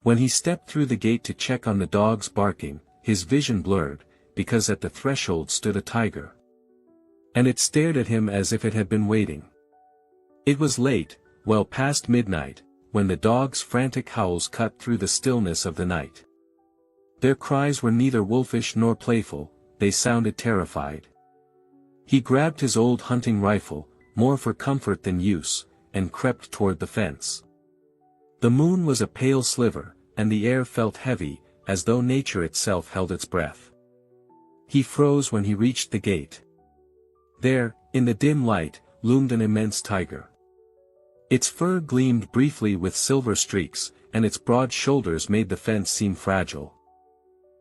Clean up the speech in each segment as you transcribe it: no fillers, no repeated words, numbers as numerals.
When he stepped through the gate to check on the dogs barking, his vision blurred, because at the threshold stood a tiger. And it stared at him as if it had been waiting. It was late, well past midnight, when the dogs' frantic howls cut through the stillness of the night. Their cries were neither wolfish nor playful, they sounded terrified. He grabbed his old hunting rifle, more for comfort than use, and crept toward the fence. The moon was a pale sliver, and the air felt heavy, as though nature itself held its breath. He froze when he reached the gate. There, in the dim light, loomed an immense tiger. Its fur gleamed briefly with silver streaks, and its broad shoulders made the fence seem fragile.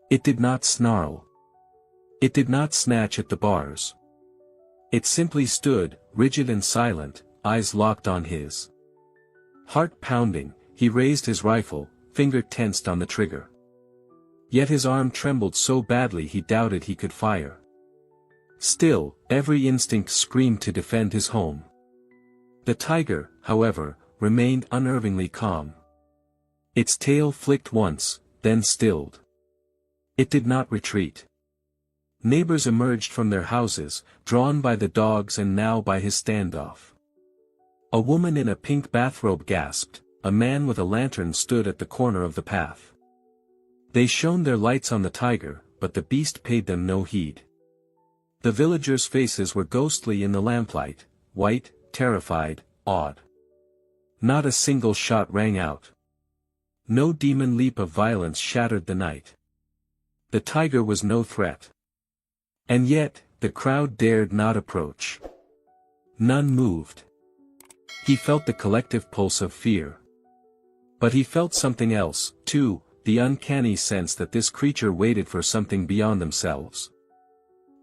It did not snarl. It did not snatch at the bars. It simply stood, rigid and silent, eyes locked on his. Heart pounding, he raised his rifle, finger tensed on the trigger. Yet his arm trembled so badly he doubted he could fire. Still, every instinct screamed to defend his home. The tiger, however, remained unnervingly calm. Its tail flicked once, then stilled. It did not retreat. Neighbors emerged from their houses, drawn by the dogs and now by his standoff. A woman in a pink bathrobe gasped, a man with a lantern stood at the corner of the path. They shone their lights on the tiger, but the beast paid them no heed. The villagers' faces were ghostly in the lamplight, white, terrified, awed. Not a single shot rang out. No demon leap of violence shattered the night. The tiger was no threat. And yet, the crowd dared not approach. None moved. He felt the collective pulse of fear. But he felt something else, too, the uncanny sense that this creature waited for something beyond themselves.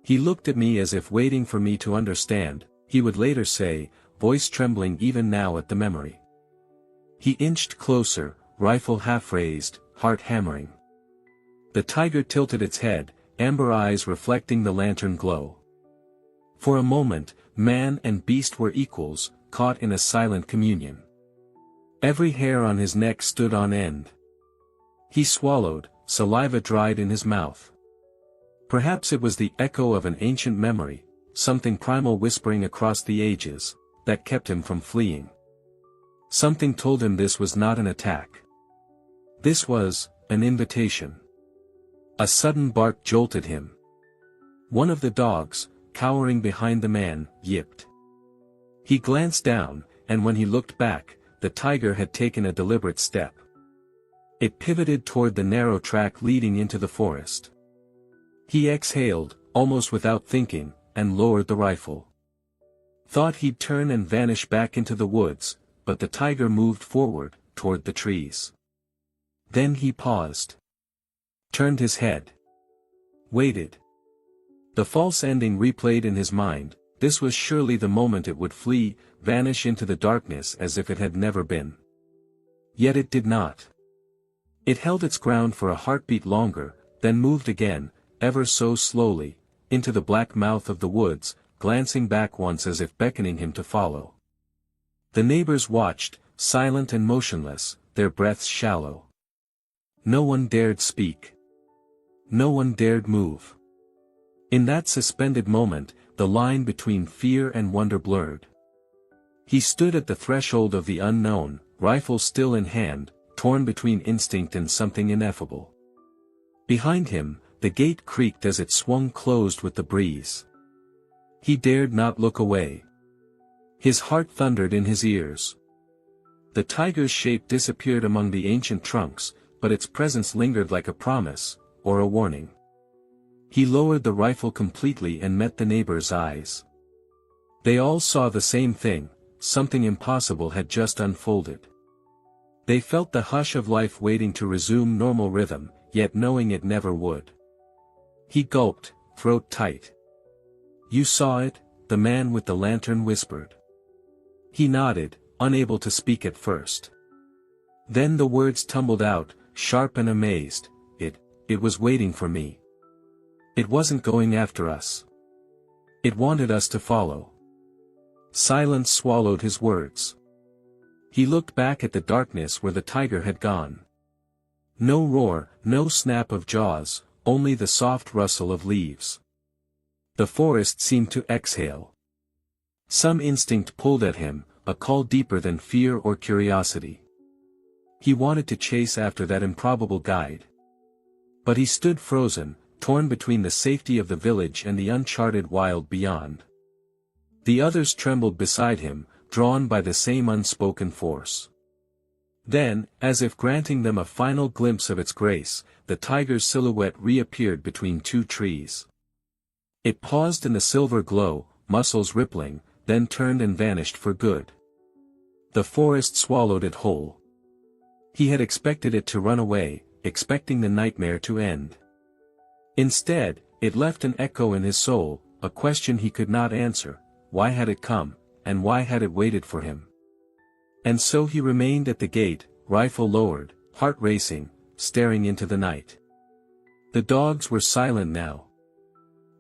He looked at me as if waiting for me to understand, he would later say, voice trembling even now at the memory. He inched closer, rifle half-raised, heart hammering. The tiger tilted its head, amber eyes reflecting the lantern glow. For a moment, man and beast were equals, caught in a silent communion. Every hair on his neck stood on end. He swallowed, saliva dried in his mouth. Perhaps it was the echo of an ancient memory, something primal whispering across the ages, that kept him from fleeing. Something told him this was not an attack. This was an invitation. A sudden bark jolted him. One of the dogs, cowering behind the man, yipped. He glanced down, and when he looked back, the tiger had taken a deliberate step. It pivoted toward the narrow track leading into the forest. He exhaled, almost without thinking, and lowered the rifle. Thought he'd turn and vanish back into the woods, but the tiger moved forward, toward the trees. Then he paused. Turned his head. Waited. The false ending replayed in his mind, this was surely the moment it would flee, vanish into the darkness as if it had never been. Yet it did not. It held its ground for a heartbeat longer, then moved again, ever so slowly, into the black mouth of the woods, glancing back once as if beckoning him to follow. The neighbors watched, silent and motionless, their breaths shallow. No one dared speak. No one dared move. In that suspended moment, the line between fear and wonder blurred. He stood at the threshold of the unknown, rifle still in hand, torn between instinct and something ineffable. Behind him, the gate creaked as it swung closed with the breeze. He dared not look away. His heart thundered in his ears. The tiger's shape disappeared among the ancient trunks, but its presence lingered like a promise, or a warning. He lowered the rifle completely and met the neighbors' eyes. They all saw the same thing, something impossible had just unfolded. They felt the hush of life waiting to resume normal rhythm, yet knowing it never would. He gulped, throat tight. "You saw it?" the man with the lantern whispered. He nodded, unable to speak at first. Then the words tumbled out, sharp and amazed, it was waiting for me. It wasn't going after us. It wanted us to follow." Silence swallowed his words. He looked back at the darkness where the tiger had gone. No roar, no snap of jaws, only the soft rustle of leaves. The forest seemed to exhale. Some instinct pulled at him, a call deeper than fear or curiosity. He wanted to chase after that improbable guide. But he stood frozen, torn between the safety of the village and the uncharted wild beyond. The others trembled beside him, drawn by the same unspoken force. Then, as if granting them a final glimpse of its grace, the tiger's silhouette reappeared between two trees. It paused in the silver glow, muscles rippling, then turned and vanished for good. The forest swallowed it whole. He had expected it to run away, expecting the nightmare to end. Instead, it left an echo in his soul, a question he could not answer: why had it come, and why had it waited for him? And so he remained at the gate, rifle lowered, heart racing, staring into the night. The dogs were silent now.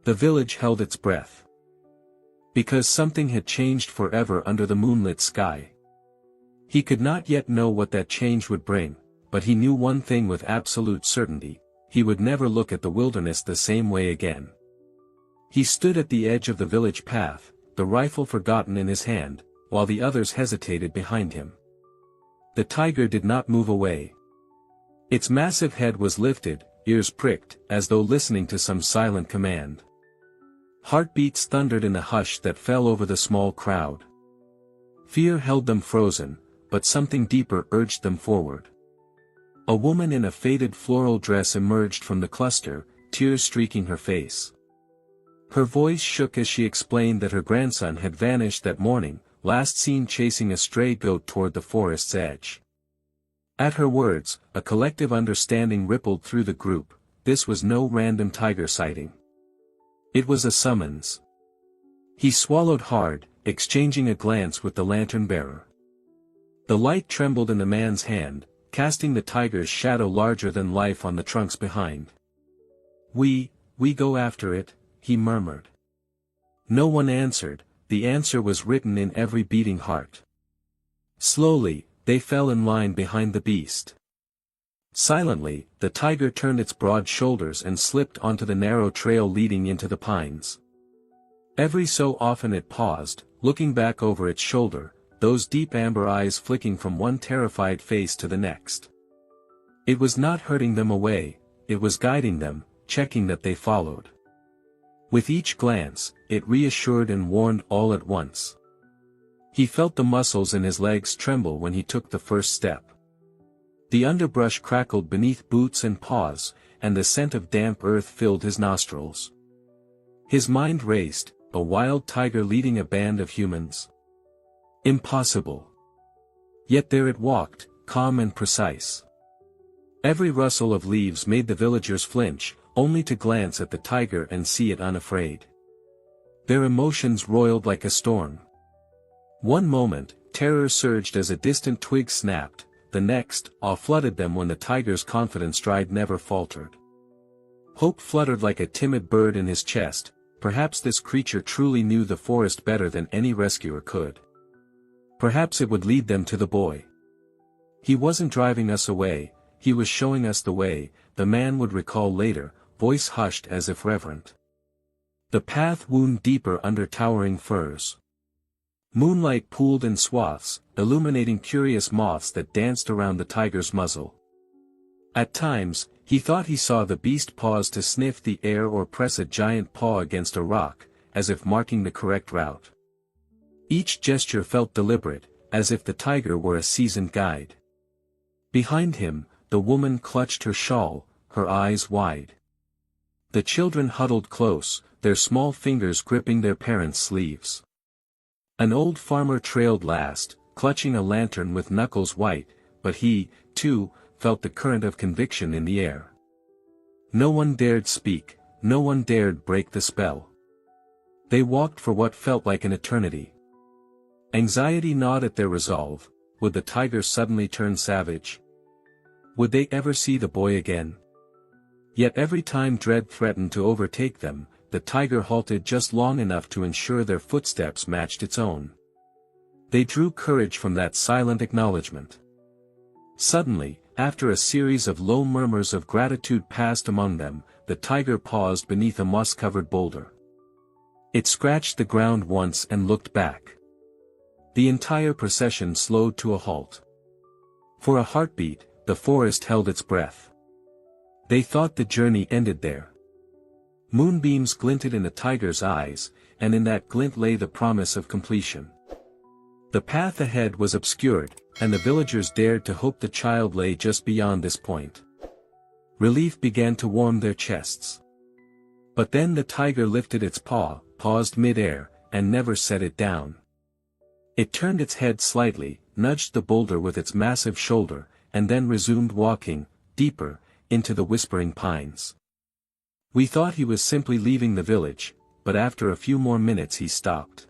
The village held its breath. Because something had changed forever under the moonlit sky. He could not yet know what that change would bring, but he knew one thing with absolute certainty: he would never look at the wilderness the same way again. He stood at the edge of the village path, the rifle forgotten in his hand, while the others hesitated behind him. The tiger did not move away. Its massive head was lifted, ears pricked, as though listening to some silent command. Heartbeats thundered in the hush that fell over the small crowd. Fear held them frozen, but something deeper urged them forward. A woman in a faded floral dress emerged from the cluster, tears streaking her face. Her voice shook as she explained that her grandson had vanished that morning, last seen chasing a stray goat toward the forest's edge. At her words, a collective understanding rippled through the group: this was no random tiger sighting. It was a summons. He swallowed hard, exchanging a glance with the lantern-bearer. The light trembled in the man's hand, casting the tiger's shadow larger than life on the trunks behind. We go after it," he murmured. No one answered. The answer was written in every beating heart. Slowly, they fell in line behind the beast. Silently, the tiger turned its broad shoulders and slipped onto the narrow trail leading into the pines. Every so often it paused, looking back over its shoulder, those deep amber eyes flicking from one terrified face to the next. It was not hurting them away, it was guiding them, checking that they followed. With each glance, it reassured and warned all at once. He felt the muscles in his legs tremble when he took the first step. The underbrush crackled beneath boots and paws, and the scent of damp earth filled his nostrils. His mind raced, a wild tiger leading a band of humans. Impossible. Yet there it walked, calm and precise. Every rustle of leaves made the villagers flinch, only to glance at the tiger and see it unafraid. Their emotions roiled like a storm. One moment, terror surged as a distant twig snapped, the next, awe flooded them when the tiger's confident stride never faltered. Hope fluttered like a timid bird in his chest: perhaps this creature truly knew the forest better than any rescuer could. Perhaps it would lead them to the boy. He wasn't driving us away, he was showing us the way, the man would recall later, voice hushed as if reverent. The path wound deeper under towering firs. Moonlight pooled in swaths, illuminating curious moths that danced around the tiger's muzzle. At times, he thought he saw the beast pause to sniff the air or press a giant paw against a rock, as if marking the correct route. Each gesture felt deliberate, as if the tiger were a seasoned guide. Behind him, the woman clutched her shawl, her eyes wide. The children huddled close, their small fingers gripping their parents' sleeves. An old farmer trailed last, clutching a lantern with knuckles white, but he, too, felt the current of conviction in the air. No one dared speak, no one dared break the spell. They walked for what felt like an eternity. Anxiety gnawed at their resolve: would the tiger suddenly turn savage? Would they ever see the boy again? Yet every time dread threatened to overtake them, the tiger halted just long enough to ensure their footsteps matched its own. They drew courage from that silent acknowledgement. Suddenly, after a series of low murmurs of gratitude passed among them, the tiger paused beneath a moss-covered boulder. It scratched the ground once and looked back. The entire procession slowed to a halt. For a heartbeat, the forest held its breath. They thought the journey ended there. Moonbeams glinted in the tiger's eyes, and in that glint lay the promise of completion. The path ahead was obscured, and the villagers dared to hope the child lay just beyond this point. Relief began to warm their chests. But then the tiger lifted its paw, paused mid-air, and never set it down. It turned its head slightly, nudged the boulder with its massive shoulder, and then resumed walking, deeper, into the whispering pines. We thought he was simply leaving the village, but after a few more minutes he stopped.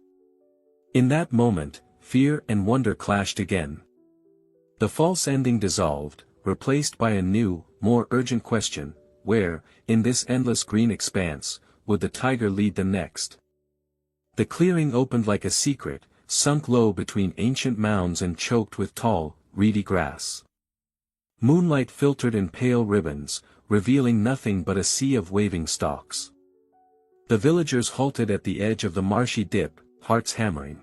In that moment, fear and wonder clashed again. The false ending dissolved, replaced by a new, more urgent question: where, in this endless green expanse, would the tiger lead them next? The clearing opened like a secret, sunk low between ancient mounds and choked with tall, reedy grass. Moonlight filtered in pale ribbons, revealing nothing but a sea of waving stalks. The villagers halted at the edge of the marshy dip, hearts hammering.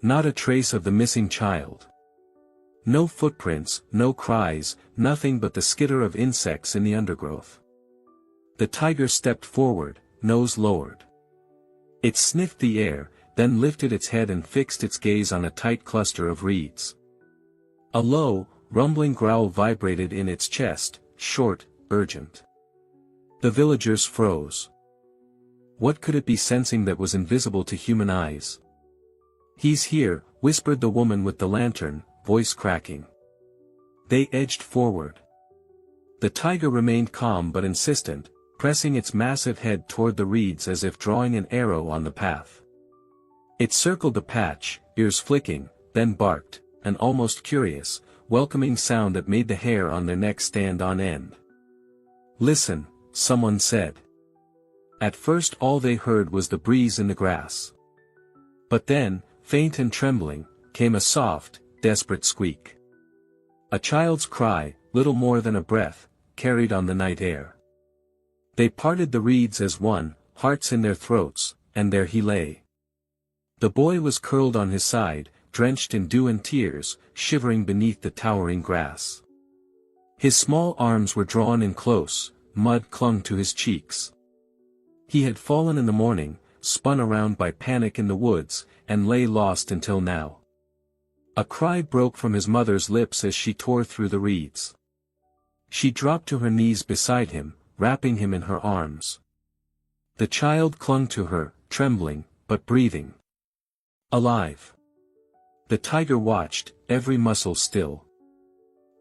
Not a trace of the missing child. No footprints, no cries, nothing but the skitter of insects in the undergrowth. The tiger stepped forward, nose lowered. It sniffed the air, then lifted its head and fixed its gaze on a tight cluster of reeds. A low, rumbling growl vibrated in its chest, short, urgent. The villagers froze. What could it be sensing that was invisible to human eyes? "He's here," whispered the woman with the lantern, voice cracking. They edged forward. The tiger remained calm but insistent, pressing its massive head toward the reeds as if drawing an arrow on the path. It circled the patch, ears flicking, then barked, an almost curious, welcoming sound that made the hair on their necks stand on end. "Listen," someone said. At first all they heard was the breeze in the grass. But then, faint and trembling, came a soft, desperate squeak. A child's cry, little more than a breath, carried on the night air. They parted the reeds as one, hearts in their throats, and there he lay. The boy was curled on his side, drenched in dew and tears, shivering beneath the towering grass. His small arms were drawn in close, mud clung to his cheeks. He had fallen in the morning, spun around by panic in the woods, and lay lost until now. A cry broke from his mother's lips as she tore through the reeds. She dropped to her knees beside him, wrapping him in her arms. The child clung to her, trembling, but breathing. Alive. The tiger watched, every muscle still.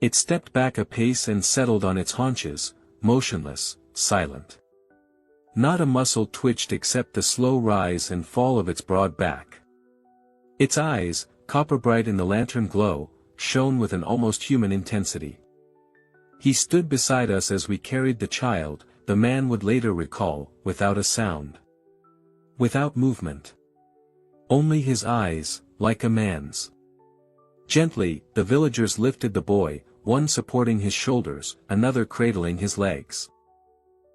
It stepped back a pace and settled on its haunches, motionless, silent. Not a muscle twitched except the slow rise and fall of its broad back. Its eyes, copper-bright in the lantern glow, shone with an almost human intensity. He stood beside us as we carried the child, the man would later recall, without a sound. Without movement. Only his eyes, like a man's. Gently, the villagers lifted the boy, one supporting his shoulders, another cradling his legs.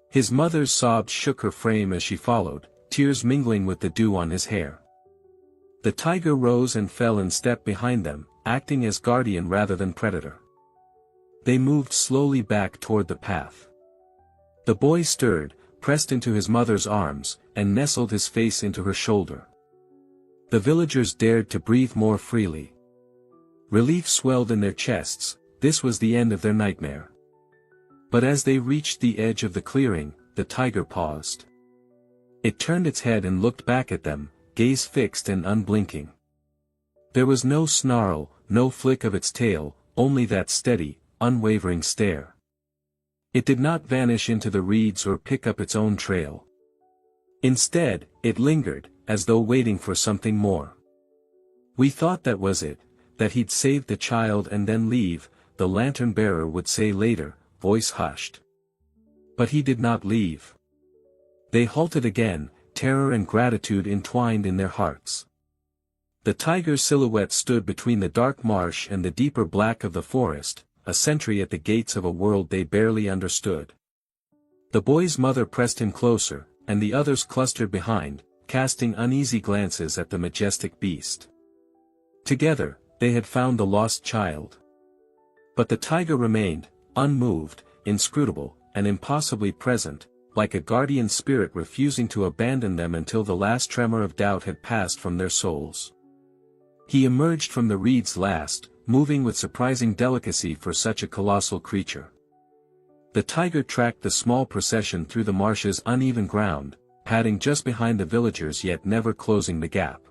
His mother's sobs shook her frame as she followed, tears mingling with the dew on his hair. The tiger rose and fell in step behind them, acting as guardian rather than predator. They moved slowly back toward the path. The boy stirred, pressed into his mother's arms, and nestled his face into her shoulder. The villagers dared to breathe more freely. Relief swelled in their chests, this was the end of their nightmare. But as they reached the edge of the clearing, the tiger paused. It turned its head and looked back at them, gaze fixed and unblinking. There was no snarl, no flick of its tail, only that steady, unwavering stare. It did not vanish into the reeds or pick up its own trail. Instead, it lingered, as though waiting for something more. We thought that was it, that he'd save the child and then leave, the lantern-bearer would say later, voice hushed. But he did not leave. They halted again, terror and gratitude entwined in their hearts. The tiger's silhouette stood between the dark marsh and the deeper black of the forest, a sentry at the gates of a world they barely understood. The boy's mother pressed him closer, and the others clustered behind, casting uneasy glances at the majestic beast. Together, they had found the lost child. But the tiger remained, unmoved, inscrutable, and impossibly present, like a guardian spirit refusing to abandon them until the last tremor of doubt had passed from their souls. He emerged from the reeds last, moving with surprising delicacy for such a colossal creature. The tiger tracked the small procession through the marsh's uneven ground, padding just behind the villagers yet never closing the gap.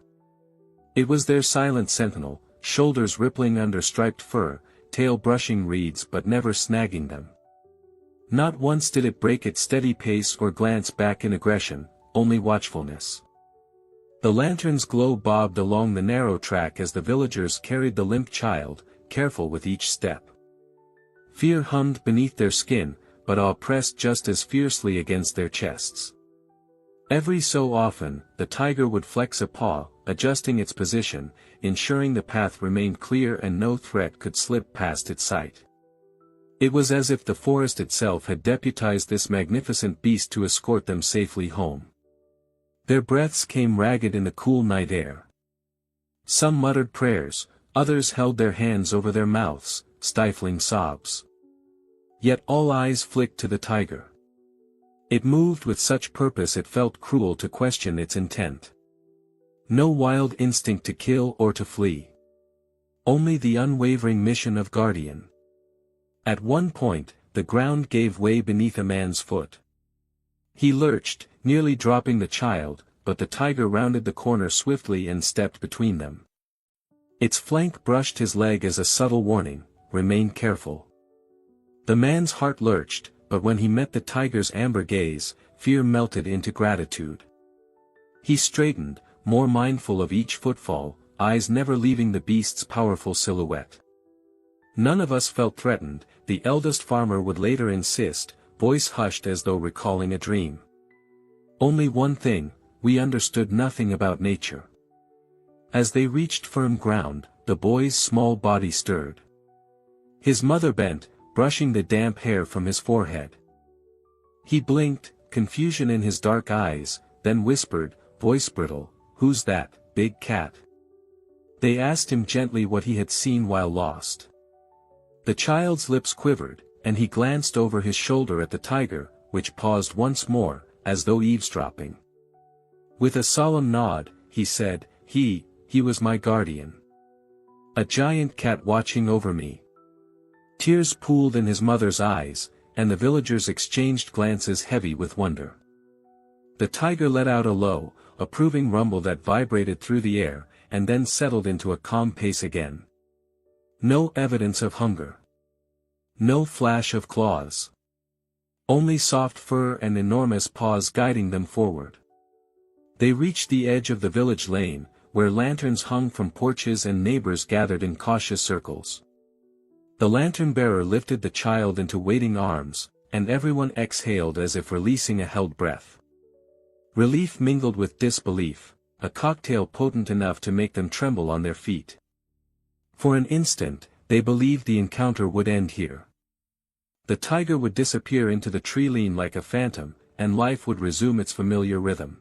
It was their silent sentinel, shoulders rippling under striped fur, tail brushing reeds but never snagging them. Not once did it break its steady pace or glance back in aggression, only watchfulness. The lantern's glow bobbed along the narrow track as the villagers carried the limp child, careful with each step. Fear hummed beneath their skin, but awe pressed just as fiercely against their chests. Every so often, the tiger would flex a paw, adjusting its position, ensuring the path remained clear and no threat could slip past its sight. It was as if the forest itself had deputized this magnificent beast to escort them safely home. Their breaths came ragged in the cool night air. Some muttered prayers, others held their hands over their mouths, stifling sobs. Yet all eyes flicked to the tiger. It moved with such purpose it felt cruel to question its intent. No wild instinct to kill or to flee. Only the unwavering mission of guardian. At one point, the ground gave way beneath a man's foot. He lurched, nearly dropping the child, but the tiger rounded the corner swiftly and stepped between them. Its flank brushed his leg as a subtle warning, "Remain careful." The man's heart lurched, but when he met the tiger's amber gaze, fear melted into gratitude. He straightened, more mindful of each footfall, eyes never leaving the beast's powerful silhouette. "None of us felt threatened," the eldest farmer would later insist, voice hushed as though recalling a dream. "Only one thing, we understood nothing about nature." As they reached firm ground, the boy's small body stirred. His mother bent, brushing the damp hair from his forehead. He blinked, confusion in his dark eyes, then whispered, voice brittle, "Who's that, big cat?" They asked him gently what he had seen while lost. The child's lips quivered, and he glanced over his shoulder at the tiger, which paused once more, as though eavesdropping. With a solemn nod, he said, He was my guardian. A giant cat watching over me." Tears pooled in his mother's eyes, and the villagers exchanged glances heavy with wonder. The tiger let out a low, approving rumble that vibrated through the air, and then settled into a calm pace again. No evidence of hunger. No flash of claws. Only soft fur and enormous paws guiding them forward. They reached the edge of the village lane, where lanterns hung from porches and neighbors gathered in cautious circles. The lantern-bearer lifted the child into waiting arms, and everyone exhaled as if releasing a held breath. Relief mingled with disbelief, a cocktail potent enough to make them tremble on their feet. For an instant, they believed the encounter would end here. The tiger would disappear into the tree-line like a phantom, and life would resume its familiar rhythm.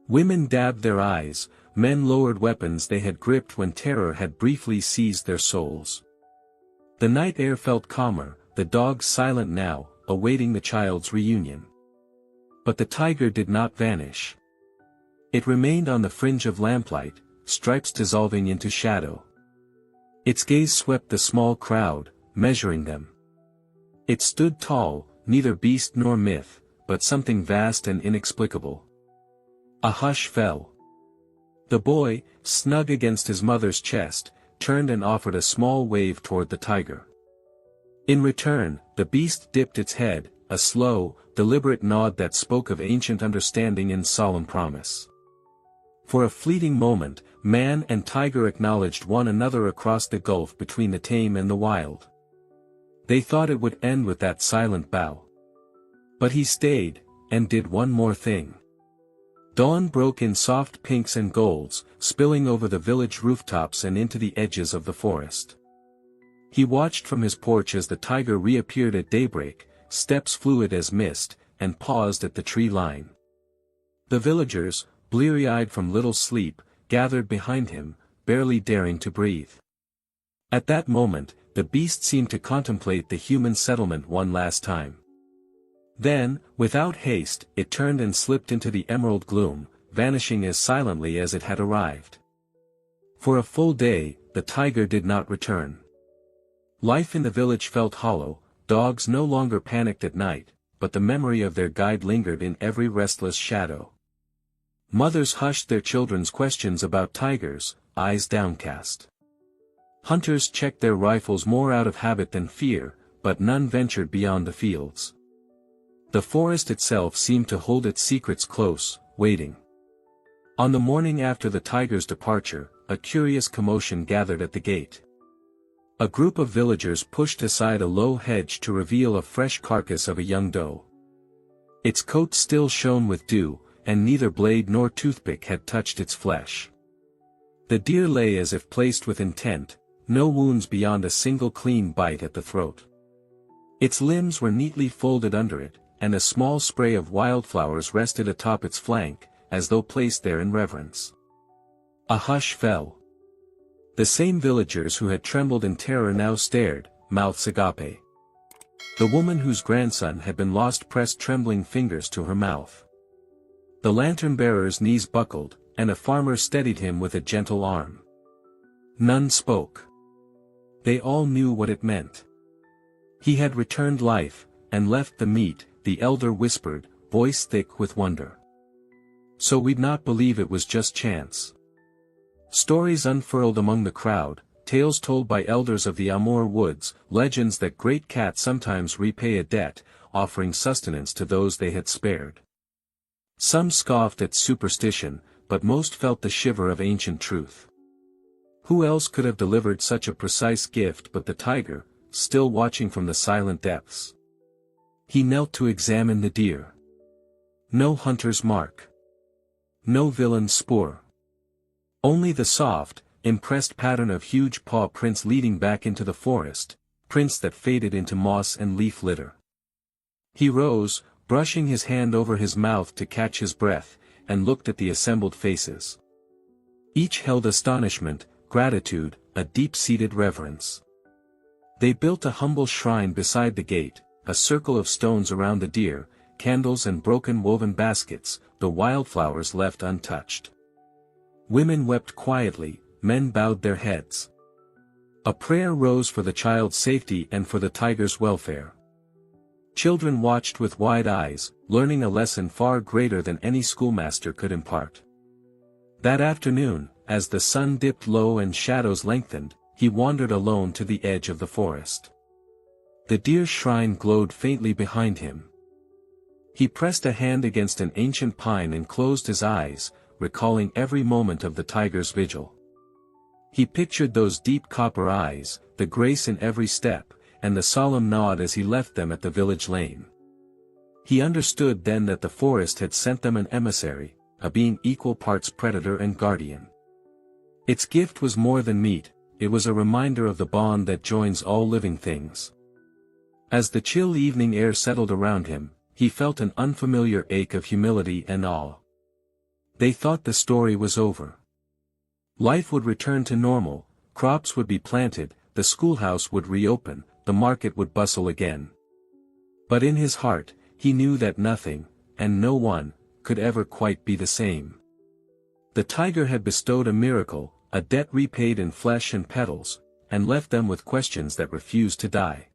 Women dabbed their eyes, men lowered weapons they had gripped when terror had briefly seized their souls. The night air felt calmer, the dogs silent now, awaiting the child's reunion. But the tiger did not vanish. It remained on the fringe of lamplight, stripes dissolving into shadow. Its gaze swept the small crowd, measuring them. It stood tall, neither beast nor myth, but something vast and inexplicable. A hush fell. The boy, snug against his mother's chest, turned and offered a small wave toward the tiger. In return, the beast dipped its head, a slow, deliberate nod that spoke of ancient understanding and solemn promise. For a fleeting moment, man and tiger acknowledged one another across the gulf between the tame and the wild. They thought it would end with that silent bow. But he stayed, and did one more thing. Dawn broke in soft pinks and golds, spilling over the village rooftops and into the edges of the forest. He watched from his porch as the tiger reappeared at daybreak, steps fluid as mist, and paused at the tree line. The villagers, bleary-eyed from little sleep, gathered behind him, barely daring to breathe. At that moment, the beast seemed to contemplate the human settlement one last time. Then, without haste, it turned and slipped into the emerald gloom, vanishing as silently as it had arrived. For a full day, the tiger did not return. Life in the village felt hollow, dogs no longer panicked at night, but the memory of their guide lingered in every restless shadow. Mothers hushed their children's questions about tigers, eyes downcast. Hunters checked their rifles more out of habit than fear, but none ventured beyond the fields. The forest itself seemed to hold its secrets close, waiting. On the morning after the tiger's departure, a curious commotion gathered at the gate. A group of villagers pushed aside a low hedge to reveal a fresh carcass of a young doe. Its coat still shone with dew, and neither blade nor toothpick had touched its flesh. The deer lay as if placed with intent, no wounds beyond a single clean bite at the throat. Its limbs were neatly folded under it, and a small spray of wildflowers rested atop its flank, as though placed there in reverence. A hush fell. The same villagers who had trembled in terror now stared, mouths agape. The woman whose grandson had been lost pressed trembling fingers to her mouth. The lantern-bearer's knees buckled, and a farmer steadied him with a gentle arm. None spoke. They all knew what it meant. He had returned life, and left the meat, the elder whispered, voice thick with wonder. So we'd not believe it was just chance. Stories unfurled among the crowd, tales told by elders of the Amur woods, legends that great cats sometimes repay a debt, offering sustenance to those they had spared. Some scoffed at superstition, but most felt the shiver of ancient truth. Who else could have delivered such a precise gift but the tiger, still watching from the silent depths? He knelt to examine the deer. No hunter's mark. No villain's spoor. Only the soft, impressed pattern of huge paw prints leading back into the forest, prints that faded into moss and leaf litter. He rose, brushing his hand over his mouth to catch his breath, and looked at the assembled faces. Each held astonishment, gratitude, a deep-seated reverence. They built a humble shrine beside the gate, a circle of stones around the deer, candles and broken woven baskets, the wildflowers left untouched. Women wept quietly, men bowed their heads. A prayer rose for the child's safety and for the tiger's welfare. Children watched with wide eyes, learning a lesson far greater than any schoolmaster could impart. That afternoon, as the sun dipped low and shadows lengthened, he wandered alone to the edge of the forest. The deer's shrine glowed faintly behind him. He pressed a hand against an ancient pine and closed his eyes, recalling every moment of the tiger's vigil. He pictured those deep copper eyes, the grace in every step, and the solemn nod as he left them at the village lane. He understood then that the forest had sent them an emissary, a being equal parts predator and guardian. Its gift was more than meat, it was a reminder of the bond that joins all living things. As the chill evening air settled around him, he felt an unfamiliar ache of humility and awe. They thought the story was over. Life would return to normal, crops would be planted, the schoolhouse would reopen, the market would bustle again. But in his heart, he knew that nothing, and no one, could ever quite be the same. The tiger had bestowed a miracle, a debt repaid in flesh and petals, and left them with questions that refused to die.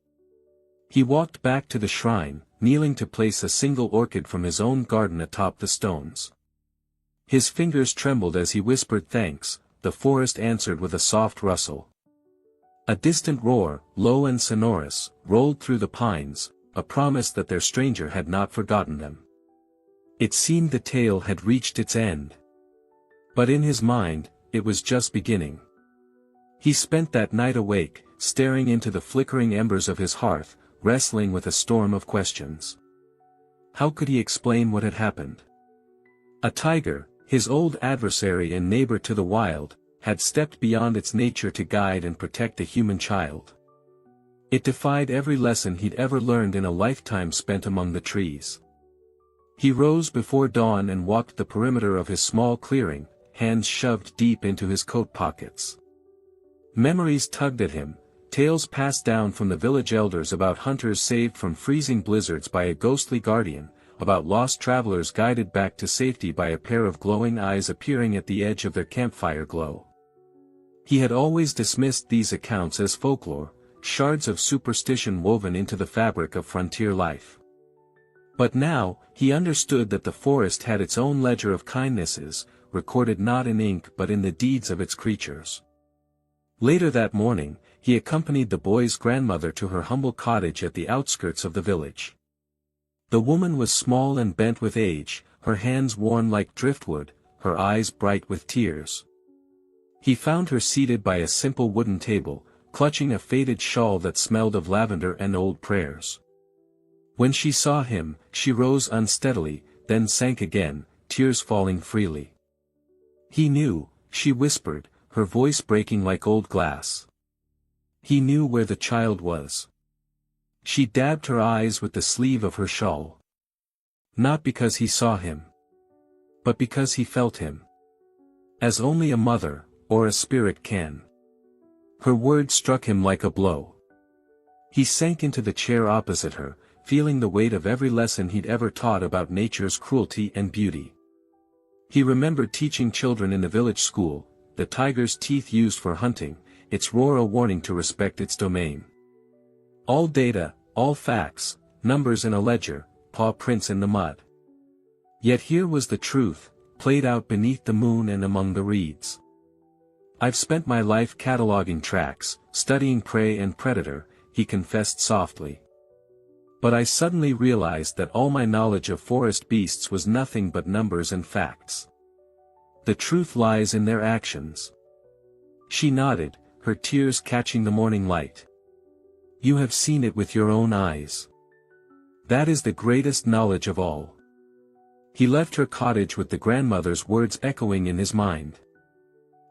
He walked back to the shrine, kneeling to place a single orchid from his own garden atop the stones. His fingers trembled as he whispered thanks, the forest answered with a soft rustle. A distant roar, low and sonorous, rolled through the pines, a promise that their stranger had not forgotten them. It seemed the tale had reached its end. But in his mind, it was just beginning. He spent that night awake, staring into the flickering embers of his hearth, wrestling with a storm of questions. How could he explain what had happened? A tiger, his old adversary and neighbor to the wild, had stepped beyond its nature to guide and protect a human child. It defied every lesson he'd ever learned in a lifetime spent among the trees. He rose before dawn and walked the perimeter of his small clearing, hands shoved deep into his coat pockets. Memories tugged at him, tales passed down from the village elders about hunters saved from freezing blizzards by a ghostly guardian, about lost travelers guided back to safety by a pair of glowing eyes appearing at the edge of their campfire glow. He had always dismissed these accounts as folklore, shards of superstition woven into the fabric of frontier life. But now, he understood that the forest had its own ledger of kindnesses, recorded not in ink but in the deeds of its creatures. Later that morning, he accompanied the boy's grandmother to her humble cottage at the outskirts of the village. The woman was small and bent with age, her hands worn like driftwood, her eyes bright with tears. He found her seated by a simple wooden table, clutching a faded shawl that smelled of lavender and old prayers. When she saw him, she rose unsteadily, then sank again, tears falling freely. He knew, she whispered, her voice breaking like old glass. He knew where the child was. She dabbed her eyes with the sleeve of her shawl. Not because he saw him, but because he felt him. As only a mother, or a spirit can. Her words struck him like a blow. He sank into the chair opposite her, feeling the weight of every lesson he'd ever taught about nature's cruelty and beauty. He remembered teaching children in the village school, the tiger's teeth used for hunting, its roar a warning to respect its domain. All data, all facts, numbers in a ledger, paw prints in the mud. Yet here was the truth, played out beneath the moon and among the reeds. I've spent my life cataloging tracks, studying prey and predator, he confessed softly. But I suddenly realized that all my knowledge of forest beasts was nothing but numbers and facts. The truth lies in their actions. She nodded, her tears catching the morning light. You have seen it with your own eyes. That is the greatest knowledge of all. He left her cottage with the grandmother's words echoing in his mind.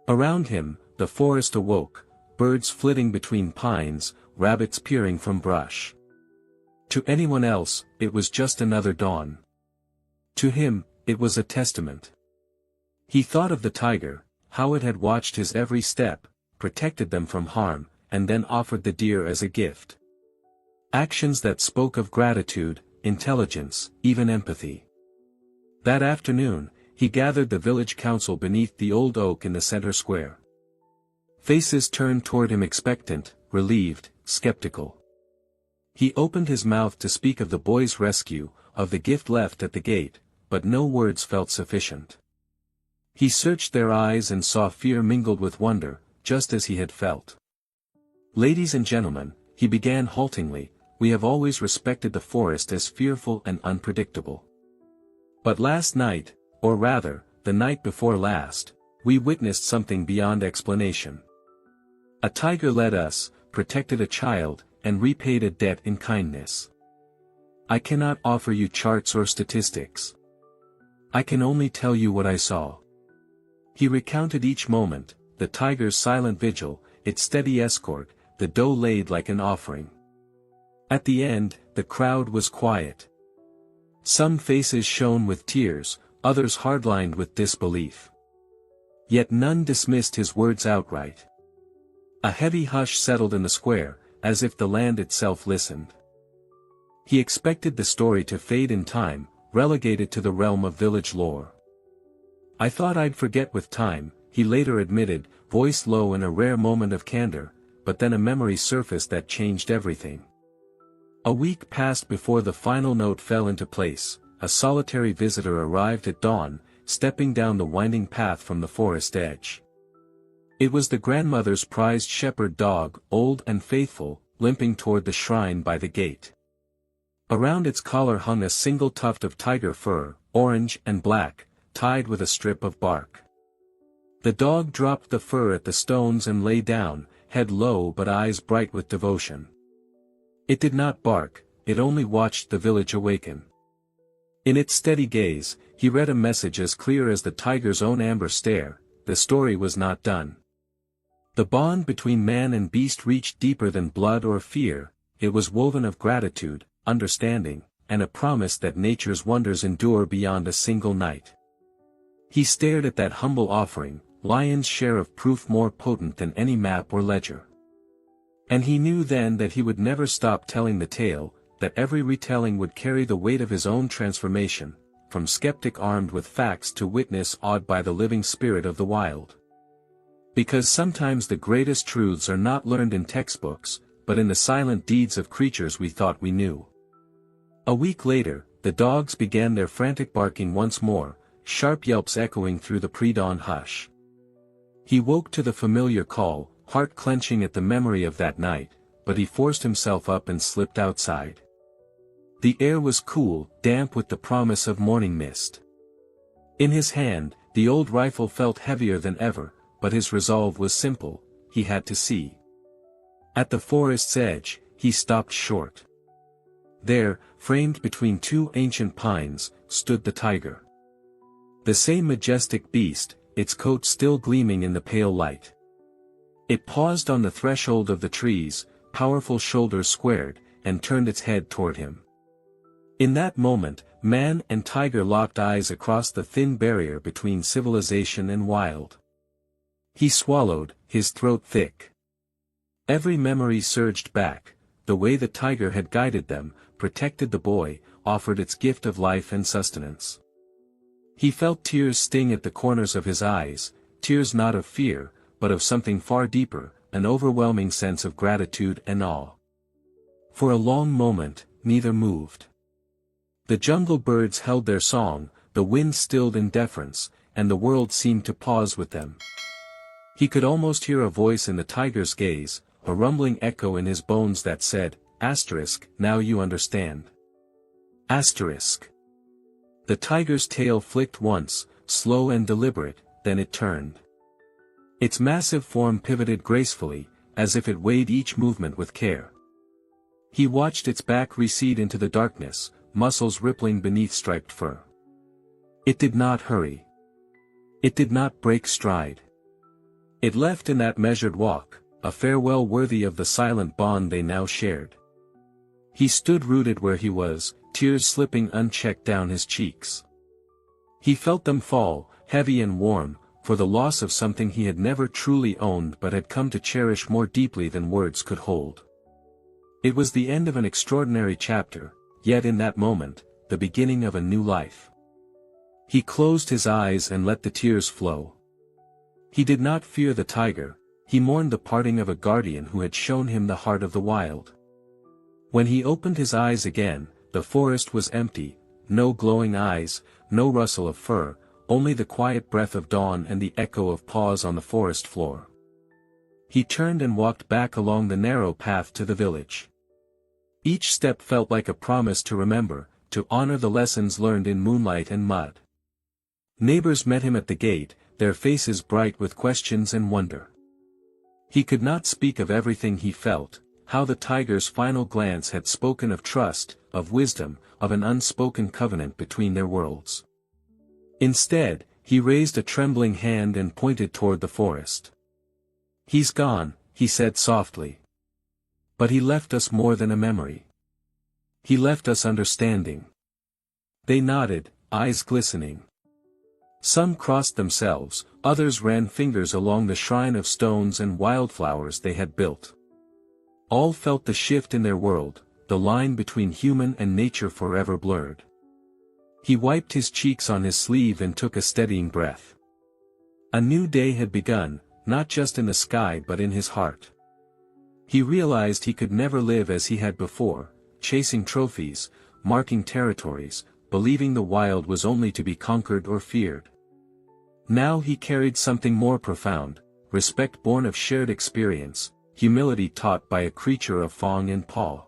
Around him, the forest awoke, birds flitting between pines, rabbits peering from brush. To anyone else, it was just another dawn. To him, it was a testament. He thought of the tiger, how it had watched his every step, protected them from harm, and then offered the deer as a gift. Actions that spoke of gratitude, intelligence, even empathy. That afternoon, he gathered the village council beneath the old oak in the center square. Faces turned toward him expectant, relieved, skeptical. He opened his mouth to speak of the boy's rescue, of the gift left at the gate, but no words felt sufficient. He searched their eyes and saw fear mingled with wonder, just as he had felt. Ladies and gentlemen, he began haltingly, we have always respected the forest as fearful and unpredictable. But last night, or rather, the night before last, we witnessed something beyond explanation. A tiger led us, protected a child, and repaid a debt in kindness. I cannot offer you charts or statistics. I can only tell you what I saw. He recounted each moment, the tiger's silent vigil, its steady escort, the doe laid like an offering. At the end, the crowd was quiet. Some faces shone with tears, others hardlined with disbelief. Yet none dismissed his words outright. A heavy hush settled in the square, as if the land itself listened. He expected the story to fade in time, relegated to the realm of village lore. I thought I'd forget with time, he later admitted, voice low in a rare moment of candor, but then a memory surfaced that changed everything. A week passed before the final note fell into place. A solitary visitor arrived at dawn, stepping down the winding path from the forest edge. It was the grandmother's prized shepherd dog, old and faithful, limping toward the shrine by the gate. Around its collar hung a single tuft of tiger fur, orange and black, tied with a strip of bark. The dog dropped the fur at the stones and lay down, head low but eyes bright with devotion. It did not bark, it only watched the village awaken. In its steady gaze, he read a message as clear as the tiger's own amber stare, the story was not done. The bond between man and beast reached deeper than blood or fear, it was woven of gratitude, understanding, and a promise that nature's wonders endure beyond a single night. He stared at that humble offering, lion's share of proof more potent than any map or ledger. And he knew then that he would never stop telling the tale, that every retelling would carry the weight of his own transformation, from skeptic armed with facts to witness awed by the living spirit of the wild. Because sometimes the greatest truths are not learned in textbooks, but in the silent deeds of creatures we thought we knew. A week later, the dogs began their frantic barking once more, sharp yelps echoing through the pre-dawn hush. He woke to the familiar call, heart clenching at the memory of that night, but he forced himself up and slipped outside. The air was cool, damp with the promise of morning mist. In his hand, the old rifle felt heavier than ever, but his resolve was simple, he had to see. At the forest's edge, he stopped short. There, framed between two ancient pines, stood the tiger. The same majestic beast, its coat still gleaming in the pale light. It paused on the threshold of the trees, powerful shoulders squared, and turned its head toward him. In that moment, man and tiger locked eyes across the thin barrier between civilization and wild. He swallowed, his throat thick. Every memory surged back, the way the tiger had guided them, protected the boy, offered its gift of life and sustenance. He felt tears sting at the corners of his eyes, tears not of fear, but of something far deeper, an overwhelming sense of gratitude and awe. For a long moment, neither moved. The jungle birds held their song, the wind stilled in deference, and the world seemed to pause with them. He could almost hear a voice in the tiger's gaze, a rumbling echo in his bones that said, "Now you understand." The tiger's tail flicked once, slow and deliberate, then it turned. Its massive form pivoted gracefully, as if it weighed each movement with care. He watched its back recede into the darkness, muscles rippling beneath striped fur. It did not hurry. It did not break stride. It left in that measured walk, a farewell worthy of the silent bond they now shared. He stood rooted where he was, tears slipping unchecked down his cheeks. He felt them fall, heavy and warm, for the loss of something he had never truly owned but had come to cherish more deeply than words could hold. It was the end of an extraordinary chapter, yet in that moment, the beginning of a new life. He closed his eyes and let the tears flow. He did not fear the tiger, he mourned the parting of a guardian who had shown him the heart of the wild. When he opened his eyes again, the forest was empty, no glowing eyes, no rustle of fur, only the quiet breath of dawn and the echo of paws on the forest floor. He turned and walked back along the narrow path to the village. Each step felt like a promise to remember, to honor the lessons learned in moonlight and mud. Neighbors met him at the gate, their faces bright with questions and wonder. He could not speak of everything he felt, how the tiger's final glance had spoken of trust, of wisdom, of an unspoken covenant between their worlds. Instead, he raised a trembling hand and pointed toward the forest. "He's gone," he said softly. "But he left us more than a memory. He left us understanding." They nodded, eyes glistening. Some crossed themselves, others ran fingers along the shrine of stones and wildflowers they had built. All felt the shift in their world, the line between human and nature forever blurred. He wiped his cheeks on his sleeve and took a steadying breath. A new day had begun, not just in the sky but in his heart. He realized he could never live as he had before, chasing trophies, marking territories, believing the wild was only to be conquered or feared. Now he carried something more profound, respect born of shared experience, humility taught by a creature of fang and paw.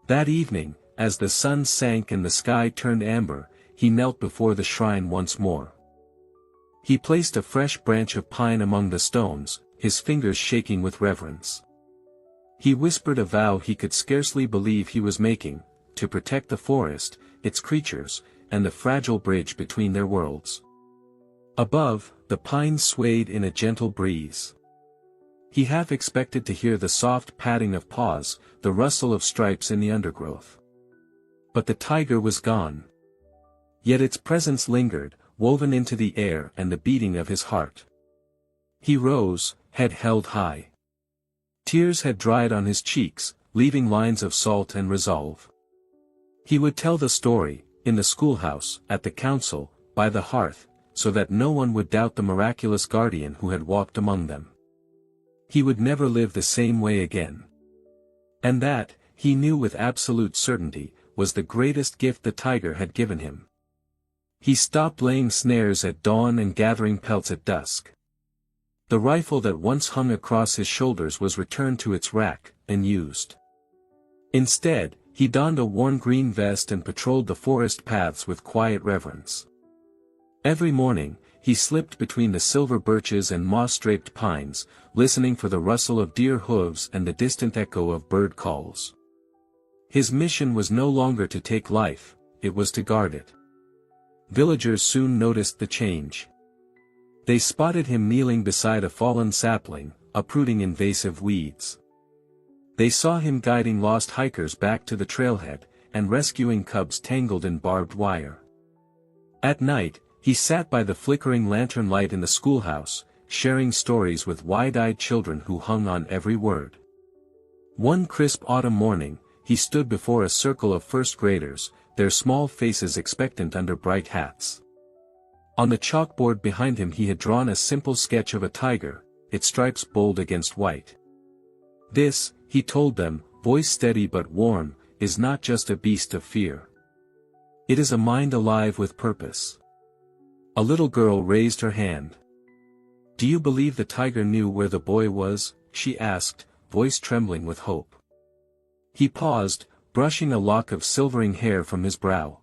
That evening, as the sun sank and the sky turned amber, he knelt before the shrine once more. He placed a fresh branch of pine among the stones, his fingers shaking with reverence. He whispered a vow he could scarcely believe he was making, to protect the forest, its creatures, and the fragile bridge between their worlds. Above, the pines swayed in a gentle breeze. He half expected to hear the soft padding of paws, the rustle of stripes in the undergrowth. But the tiger was gone. Yet its presence lingered, woven into the air and the beating of his heart. He rose, head held high. Tears had dried on his cheeks, leaving lines of salt and resolve. He would tell the story, in the schoolhouse, at the council, by the hearth, so that no one would doubt the miraculous guardian who had walked among them. He would never live the same way again. And that, he knew with absolute certainty, was the greatest gift the tiger had given him. He stopped laying snares at dawn and gathering pelts at dusk. The rifle that once hung across his shoulders was returned to its rack, unused. Instead, he donned a worn green vest and patrolled the forest paths with quiet reverence. Every morning, he slipped between the silver birches and moss-draped pines, listening for the rustle of deer hooves and the distant echo of bird calls. His mission was no longer to take life, it was to guard it. Villagers soon noticed the change. They spotted him kneeling beside a fallen sapling, uprooting invasive weeds. They saw him guiding lost hikers back to the trailhead, and rescuing cubs tangled in barbed wire. At night, he sat by the flickering lantern light in the schoolhouse, sharing stories with wide-eyed children who hung on every word. One crisp autumn morning, he stood before a circle of first graders, their small faces expectant under bright hats. On the chalkboard behind him he had drawn a simple sketch of a tiger, its stripes bold against white. This, he told them, voice steady but warm, is not just a beast of fear. It is a mind alive with purpose. A little girl raised her hand. "Do you believe the tiger knew where the boy was?" she asked, voice trembling with hope. He paused, brushing a lock of silvering hair from his brow.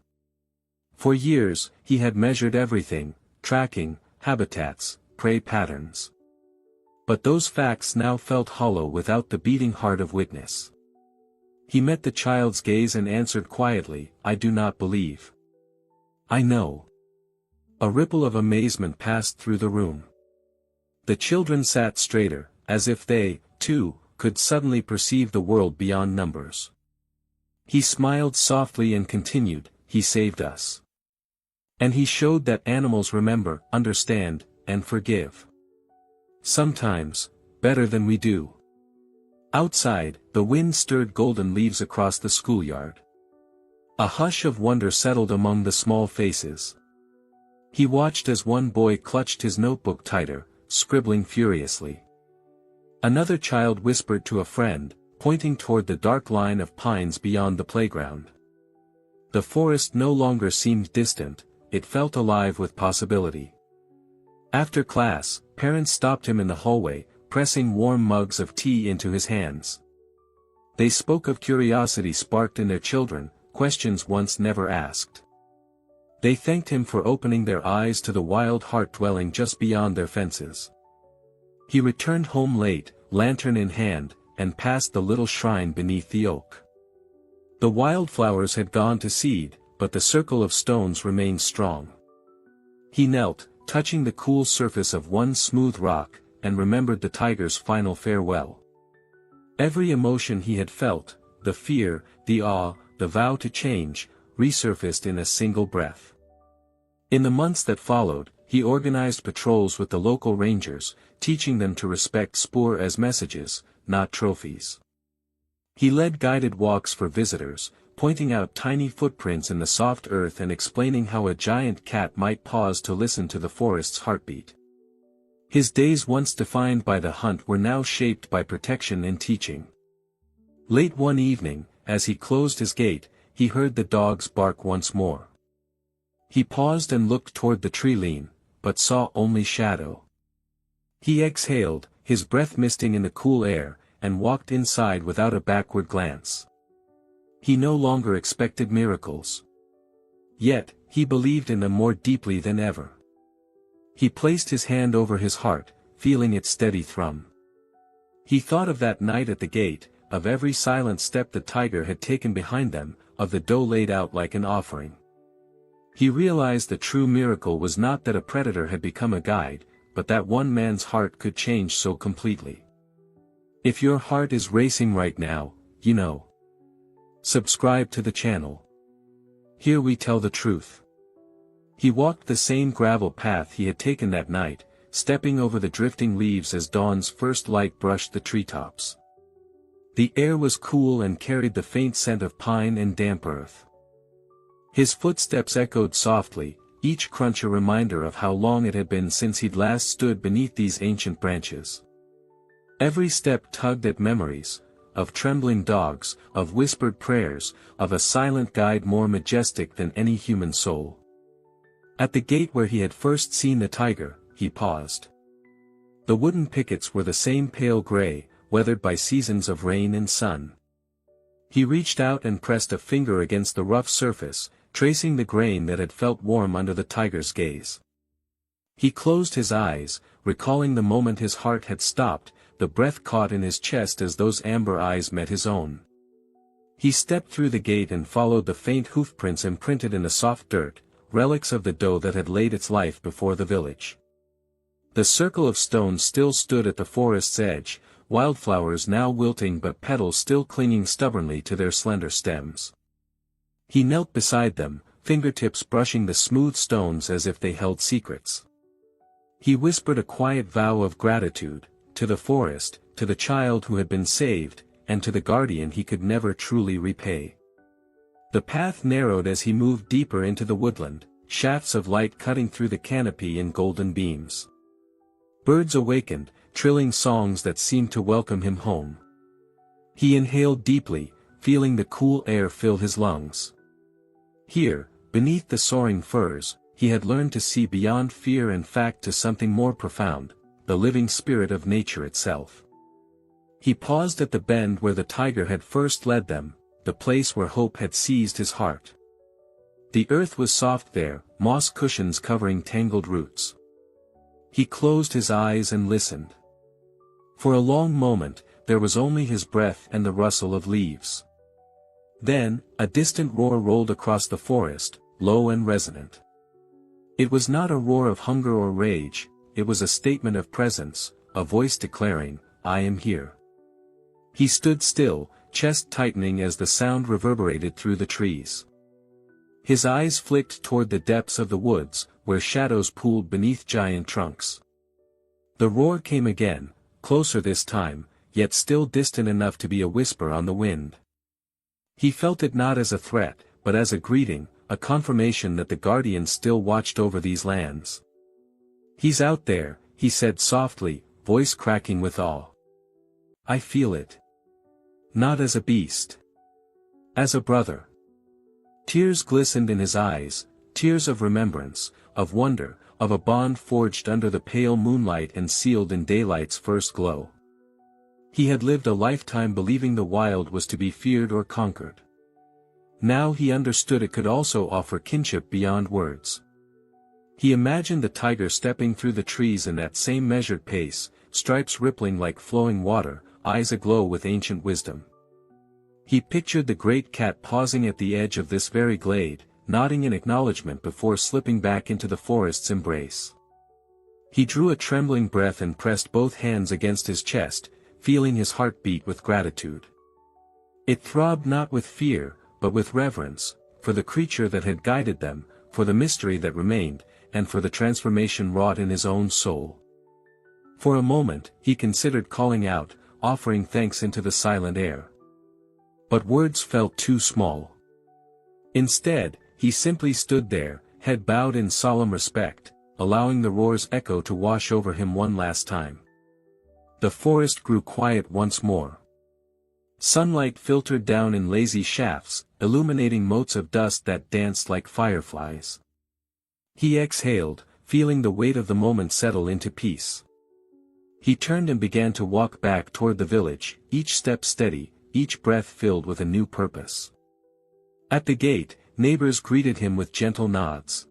For years, he had measured everything, tracking, habitats, prey patterns. But those facts now felt hollow without the beating heart of witness. He met the child's gaze and answered quietly, "I do not believe. I know." A ripple of amazement passed through the room. The children sat straighter, as if they, too, could suddenly perceive the world beyond numbers. He smiled softly and continued, "He saved us. And he showed that animals remember, understand, and forgive. Sometimes, better than we do." Outside, the wind stirred golden leaves across the schoolyard. A hush of wonder settled among the small faces. He watched as one boy clutched his notebook tighter, scribbling furiously. Another child whispered to a friend, pointing toward the dark line of pines beyond the playground. The forest no longer seemed distant, it felt alive with possibility. After class, parents stopped him in the hallway, pressing warm mugs of tea into his hands. They spoke of curiosity sparked in their children, questions once never asked. They thanked him for opening their eyes to the wild heart dwelling just beyond their fences. He returned home late, lantern in hand, and passed the little shrine beneath the oak. The wildflowers had gone to seed, but the circle of stones remained strong. He knelt, touching the cool surface of one smooth rock, and remembered the tiger's final farewell. Every emotion he had felt, the fear, the awe, the vow to change, resurfaced in a single breath. In the months that followed, he organized patrols with the local rangers, teaching them to respect spoor as messages, not trophies. He led guided walks for visitors, pointing out tiny footprints in the soft earth and explaining how a giant cat might pause to listen to the forest's heartbeat. His days once defined by the hunt were now shaped by protection and teaching. Late one evening, as he closed his gate, he heard the dogs bark once more. He paused and looked toward the tree line, but saw only shadow. He exhaled, his breath misting in the cool air, and walked inside without a backward glance. He no longer expected miracles. Yet, he believed in them more deeply than ever. He placed his hand over his heart, feeling its steady thrum. He thought of that night at the gate, of every silent step the tiger had taken behind them, of the doe laid out like an offering. He realized the true miracle was not that a predator had become a guide, but that one man's heart could change so completely. If your heart is racing right now, you know. Subscribe to the channel. Here we tell the truth. He walked the same gravel path he had taken that night, stepping over the drifting leaves as dawn's first light brushed the treetops. The air was cool and carried the faint scent of pine and damp earth. His footsteps echoed softly, each crunch a reminder of how long it had been since he'd last stood beneath these ancient branches. Every step tugged at memories, of trembling dogs, of whispered prayers, of a silent guide more majestic than any human soul. At the gate where he had first seen the tiger, he paused. The wooden pickets were the same pale gray, weathered by seasons of rain and sun. He reached out and pressed a finger against the rough surface, tracing the grain that had felt warm under the tiger's gaze. He closed his eyes, recalling the moment his heart had stopped, the breath caught in his chest as those amber eyes met his own. He stepped through the gate and followed the faint hoofprints imprinted in the soft dirt, relics of the doe that had laid its life before the village. The circle of stones still stood at the forest's edge, wildflowers now wilting but petals still clinging stubbornly to their slender stems. He knelt beside them, fingertips brushing the smooth stones as if they held secrets. He whispered a quiet vow of gratitude, to the forest, to the child who had been saved, and to the guardian he could never truly repay. The path narrowed as he moved deeper into the woodland, shafts of light cutting through the canopy in golden beams. Birds awakened, trilling songs that seemed to welcome him home. He inhaled deeply, feeling the cool air fill his lungs. Here, beneath the soaring firs, he had learned to see beyond fear and fact to something more profound, the living spirit of nature itself. He paused at the bend where the tiger had first led them, the place where hope had seized his heart. The earth was soft there, moss cushions covering tangled roots. He closed his eyes and listened. For a long moment, there was only his breath and the rustle of leaves. Then, a distant roar rolled across the forest, low and resonant. It was not a roar of hunger or rage, it was a statement of presence, a voice declaring, "I am here." He stood still, chest tightening as the sound reverberated through the trees. His eyes flicked toward the depths of the woods, where shadows pooled beneath giant trunks. The roar came again, closer this time, yet still distant enough to be a whisper on the wind. He felt it not as a threat, but as a greeting, a confirmation that the guardian still watched over these lands. "He's out there," he said softly, voice cracking with awe. "I feel it. Not as a beast. As a brother." Tears glistened in his eyes, tears of remembrance, of wonder, of a bond forged under the pale moonlight and sealed in daylight's first glow. He had lived a lifetime believing the wild was to be feared or conquered. Now he understood it could also offer kinship beyond words. He imagined the tiger stepping through the trees in that same measured pace, stripes rippling like flowing water, eyes aglow with ancient wisdom. He pictured the great cat pausing at the edge of this very glade, nodding in acknowledgement before slipping back into the forest's embrace. He drew a trembling breath and pressed both hands against his chest, feeling his heart beat with gratitude. It throbbed not with fear, but with reverence, for the creature that had guided them, for the mystery that remained, and for the transformation wrought in his own soul. For a moment, he considered calling out, offering thanks into the silent air. But words felt too small. Instead, he simply stood there, head bowed in solemn respect, allowing the roar's echo to wash over him one last time. The forest grew quiet once more. Sunlight filtered down in lazy shafts, illuminating motes of dust that danced like fireflies. He exhaled, feeling the weight of the moment settle into peace. He turned and began to walk back toward the village, each step steady, each breath filled with a new purpose. At the gate, neighbors greeted him with gentle nods.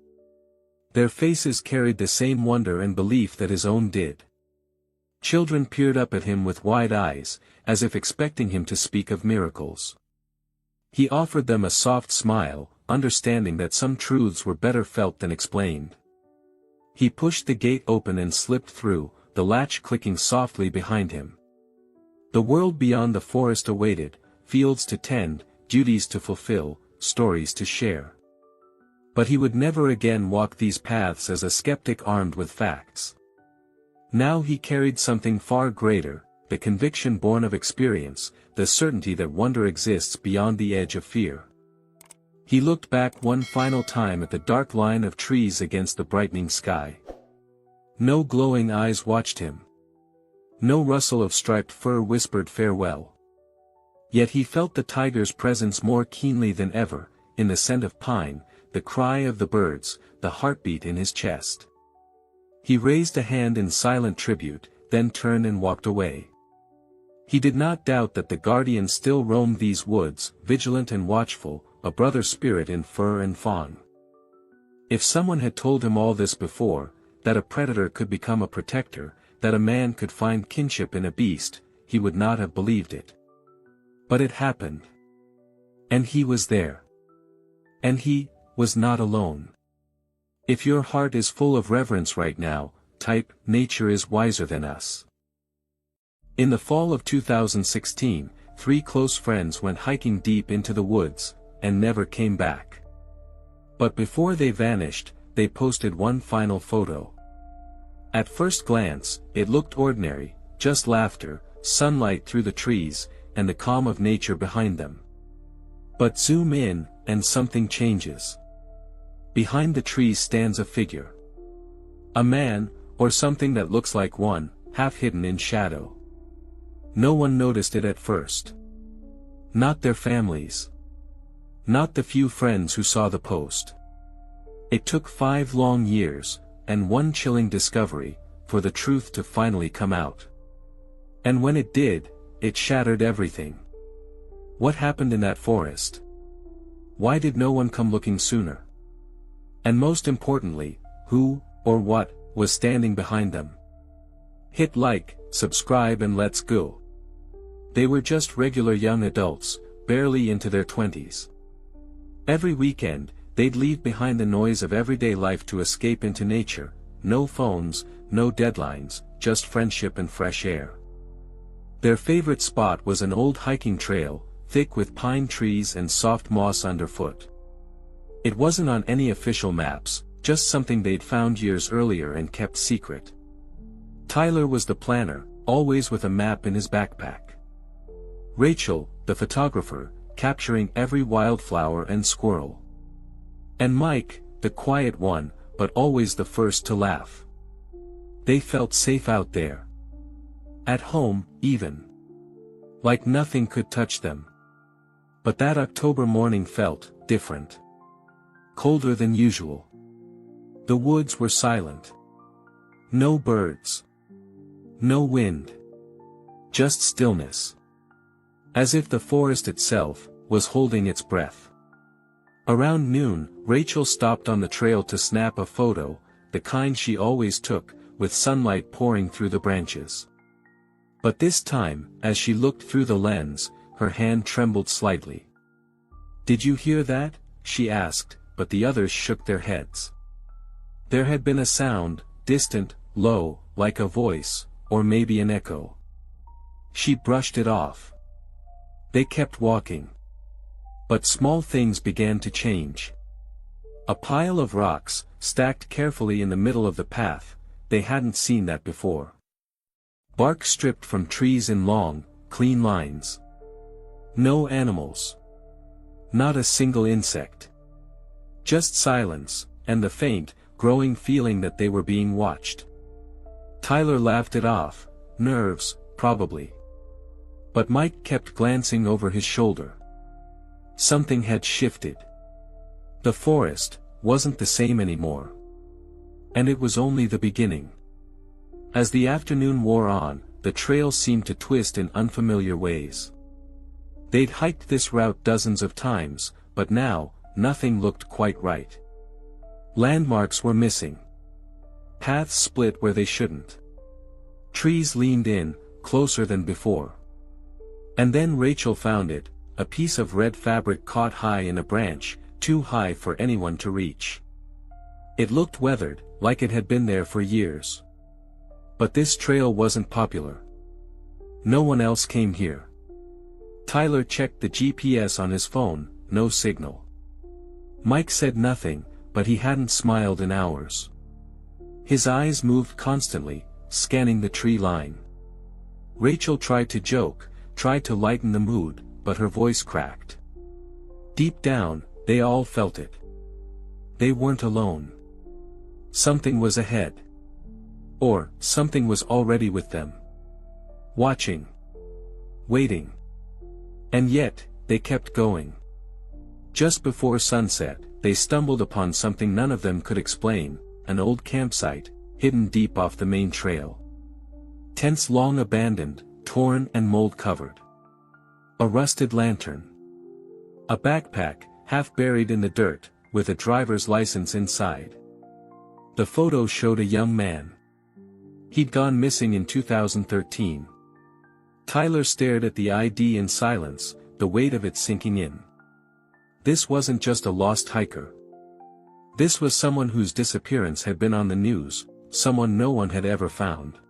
Their faces carried the same wonder and belief that his own did. Children peered up at him with wide eyes, as if expecting him to speak of miracles. He offered them a soft smile, understanding that some truths were better felt than explained. He pushed the gate open and slipped through, the latch clicking softly behind him. The world beyond the forest awaited, fields to tend, duties to fulfill, stories to share. But he would never again walk these paths as a skeptic armed with facts. Now he carried something far greater, the conviction born of experience, the certainty that wonder exists beyond the edge of fear. He looked back one final time at the dark line of trees against the brightening sky. No glowing eyes watched him. No rustle of striped fur whispered farewell. Yet he felt the tiger's presence more keenly than ever, in the scent of pine, the cry of the birds, the heartbeat in his chest. He raised a hand in silent tribute, then turned and walked away. He did not doubt that the guardian still roamed these woods, vigilant and watchful, a brother spirit in fur and fawn. If someone had told him all this before, that a predator could become a protector, that a man could find kinship in a beast, he would not have believed it. But it happened. And he was there. And he was not alone. If your heart is full of reverence right now, type, "Nature is wiser than us." In the fall of 2016, 3 close friends went hiking deep into the woods, and never came back. But before they vanished, they posted one final photo. At first glance, it looked ordinary, just laughter, sunlight through the trees, and the calm of nature behind them. But zoom in, and something changes. Behind the trees stands a figure. A man, or something that looks like one, half hidden in shadow. No one noticed it at first. Not their families. Not the few friends who saw the post. It took 5 long years, and one chilling discovery, for the truth to finally come out. And when it did, it shattered everything. What happened in that forest? Why did no one come looking sooner? And most importantly, who, or what, was standing behind them? Hit like, subscribe and let's go. They were just regular young adults, barely into their 20s. Every weekend, they'd leave behind the noise of everyday life to escape into nature, no phones, no deadlines, just friendship and fresh air. Their favorite spot was an old hiking trail, thick with pine trees and soft moss underfoot. It wasn't on any official maps, just something they'd found years earlier and kept secret. Tyler was the planner, always with a map in his backpack. Rachel, the photographer, capturing every wildflower and squirrel. And Mike, the quiet one, but always the first to laugh. They felt safe out there. At home, even. Like nothing could touch them. But that October morning felt different. Colder than usual. The woods were silent. No birds. No wind. Just stillness. As if the forest itself was holding its breath. Around noon, Rachel stopped on the trail to snap a photo, the kind she always took, with sunlight pouring through the branches. But this time, as she looked through the lens, her hand trembled slightly. "Did you hear that?" she asked, but the others shook their heads. There had been a sound, distant, low, like a voice, or maybe an echo. She brushed it off. They kept walking. But small things began to change. A pile of rocks, stacked carefully in the middle of the path, they hadn't seen that before. Bark stripped from trees in long, clean lines. No animals. Not a single insect. Just silence, and the faint, growing feeling that they were being watched. Tyler laughed it off, nerves, probably. But Mike kept glancing over his shoulder. Something had shifted. The forest wasn't the same anymore. And it was only the beginning. As the afternoon wore on, the trail seemed to twist in unfamiliar ways. They'd hiked this route dozens of times, but now, nothing looked quite right. Landmarks were missing. Paths split where they shouldn't. Trees leaned in, closer than before. And then Rachel found it, a piece of red fabric caught high in a branch, too high for anyone to reach. It looked weathered, like it had been there for years. But this trail wasn't popular. No one else came here. Tyler checked the GPS on his phone, no signal. Mike said nothing, but he hadn't smiled in hours. His eyes moved constantly, scanning the tree line. Rachel tried to joke, tried to lighten the mood, but her voice cracked. Deep down, they all felt it. They weren't alone. Something was ahead. Or, something was already with them. Watching. Waiting. And yet, they kept going. Just before sunset, they stumbled upon something none of them could explain, an old campsite, hidden deep off the main trail. Tents long abandoned, torn and mold-covered. A rusted lantern. A backpack, half buried in the dirt, with a driver's license inside. The photo showed a young man. He'd gone missing in 2013. Tyler stared at the ID in silence, the weight of it sinking in. This wasn't just a lost hiker. This was someone whose disappearance had been on the news, someone no one had ever found.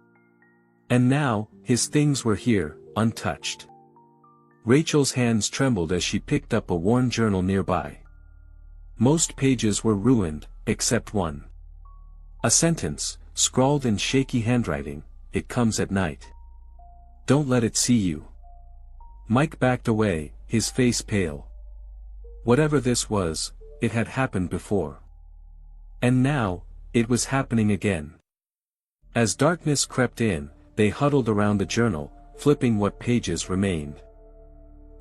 And now, his things were here, untouched. Rachel's hands trembled as she picked up a worn journal nearby. Most pages were ruined, except one. A sentence, scrawled in shaky handwriting, "It comes at night. Don't let it see you." Mike backed away, his face pale. Whatever this was, it had happened before. And now, it was happening again. As darkness crept in, they huddled around the journal, flipping what pages remained.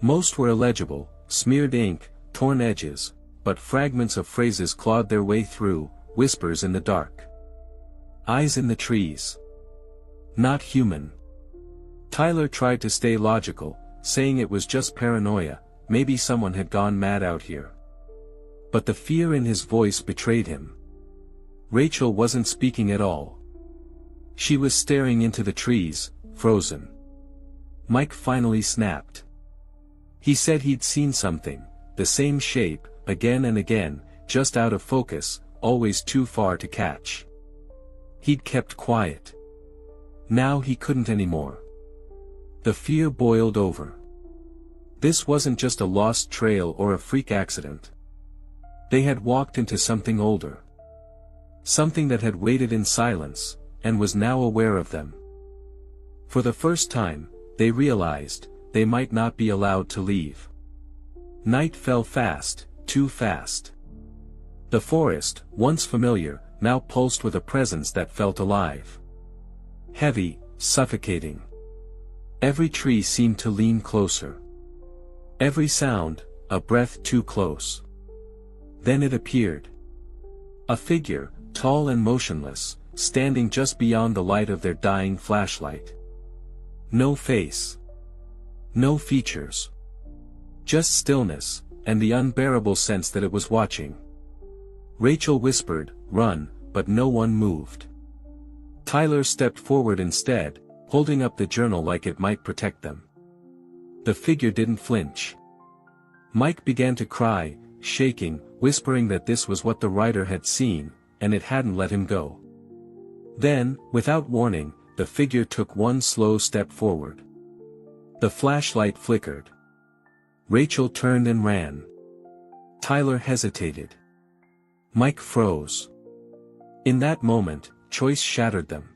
Most were illegible, smeared ink, torn edges, but fragments of phrases clawed their way through, whispers in the dark. Eyes in the trees. Not human. Tyler tried to stay logical, saying it was just paranoia, maybe someone had gone mad out here. But the fear in his voice betrayed him. Rachel wasn't speaking at all. She was staring into the trees, frozen. Mike finally snapped. He said he'd seen something, the same shape, again and again, just out of focus, always too far to catch. He'd kept quiet. Now he couldn't anymore. The fear boiled over. This wasn't just a lost trail or a freak accident. They had walked into something older. Something that had waited in silence, and was now aware of them. For the first time, they realized, they might not be allowed to leave. Night fell fast, too fast. The forest, once familiar, now pulsed with a presence that felt alive. Heavy, suffocating. Every tree seemed to lean closer. Every sound, a breath too close. Then it appeared. A figure, tall and motionless, standing just beyond the light of their dying flashlight. No face. No features. Just stillness, and the unbearable sense that it was watching. Rachel whispered, "Run," but no one moved. Tyler stepped forward instead, holding up the journal like it might protect them. The figure didn't flinch. Mike began to cry, shaking, whispering that this was what the writer had seen, and it hadn't let him go. Then, without warning, the figure took one slow step forward. The flashlight flickered. Rachel turned and ran. Tyler hesitated. Mike froze. In that moment, choice shattered them.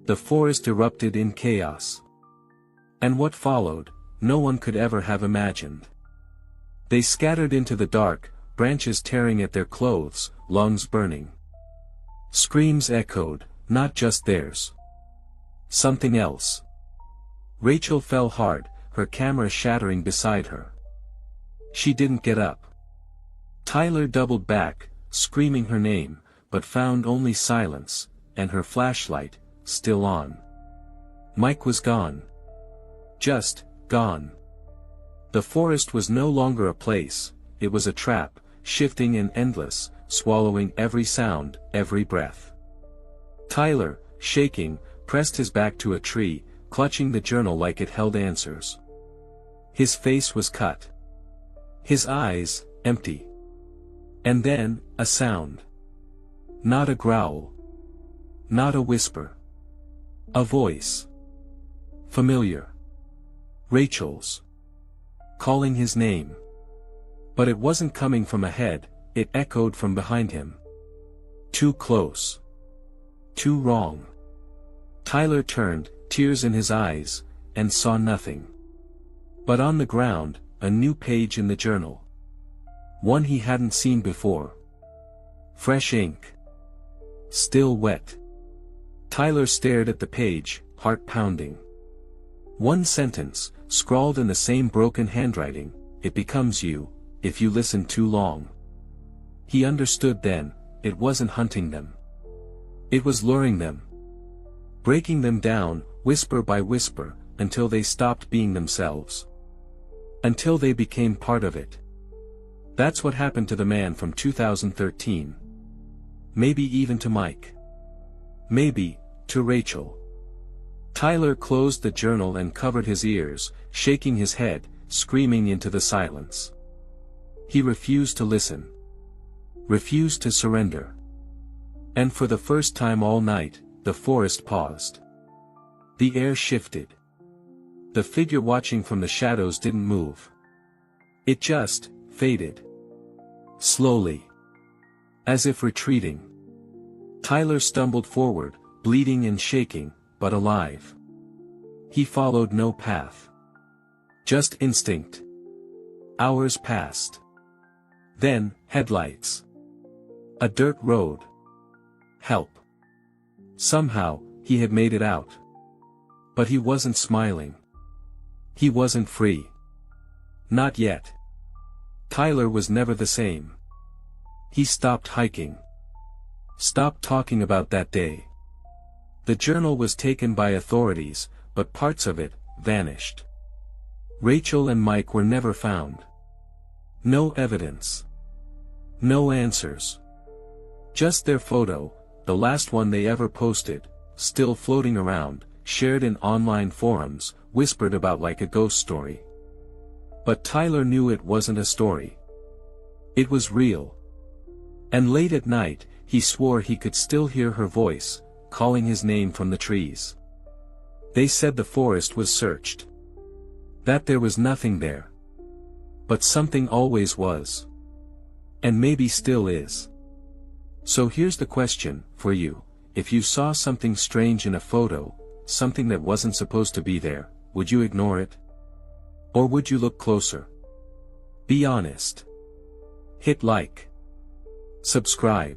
The forest erupted in chaos. And what followed, no one could ever have imagined. They scattered into the dark, branches tearing at their clothes, lungs burning. Screams echoed, not just theirs. Something else. Rachel fell hard, her camera shattering beside her. She didn't get up. Tyler doubled back, screaming her name, but found only silence, and her flashlight, still on. Mike was gone. Just, gone. The forest was no longer a place, it was a trap, shifting and endless, swallowing every sound, every breath. Tyler, shaking, pressed his back to a tree, clutching the journal like it held answers. His face was cut. His eyes, empty. And then, a sound. Not a growl. Not a whisper. A voice. Familiar. Rachel's. Calling his name. But it wasn't coming from ahead, it echoed from behind him. Too close. Too wrong. Tyler turned, tears in his eyes, and saw nothing. But on the ground, a new page in the journal. One he hadn't seen before. Fresh ink. Still wet. Tyler stared at the page, heart pounding. One sentence, scrawled in the same broken handwriting, "It becomes you, if you listen too long." He understood then, it wasn't hunting them. It was luring them. Breaking them down, whisper by whisper, until they stopped being themselves. Until they became part of it. That's what happened to the man from 2013. Maybe even to Mike. Maybe, to Rachel. Tyler closed the journal and covered his ears, shaking his head, screaming into the silence. He refused to listen. Refused to surrender. And for the first time all night, the forest paused. The air shifted. The figure watching from the shadows didn't move. It just faded. Slowly. As if retreating. Tyler stumbled forward, bleeding and shaking, but alive. He followed no path. Just instinct. Hours passed. Then, headlights. A dirt road. Help. Somehow, he had made it out. But he wasn't smiling. He wasn't free. Not yet. Tyler was never the same. He stopped hiking. Stopped talking about that day. The journal was taken by authorities, but parts of it vanished. Rachel and Mike were never found. No evidence. No answers. Just their photo, the last one they ever posted, still floating around, shared in online forums, whispered about like a ghost story. But Tyler knew it wasn't a story. It was real. And late at night, he swore he could still hear her voice, calling his name from the trees. They said the forest was searched. That there was nothing there. But something always was. And maybe still is. So here's the question, for you, if you saw something strange in a photo, something that wasn't supposed to be there, would you ignore it? Or would you look closer? Be honest. Hit like. Subscribe.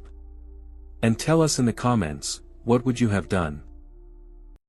And tell us in the comments, what would you have done?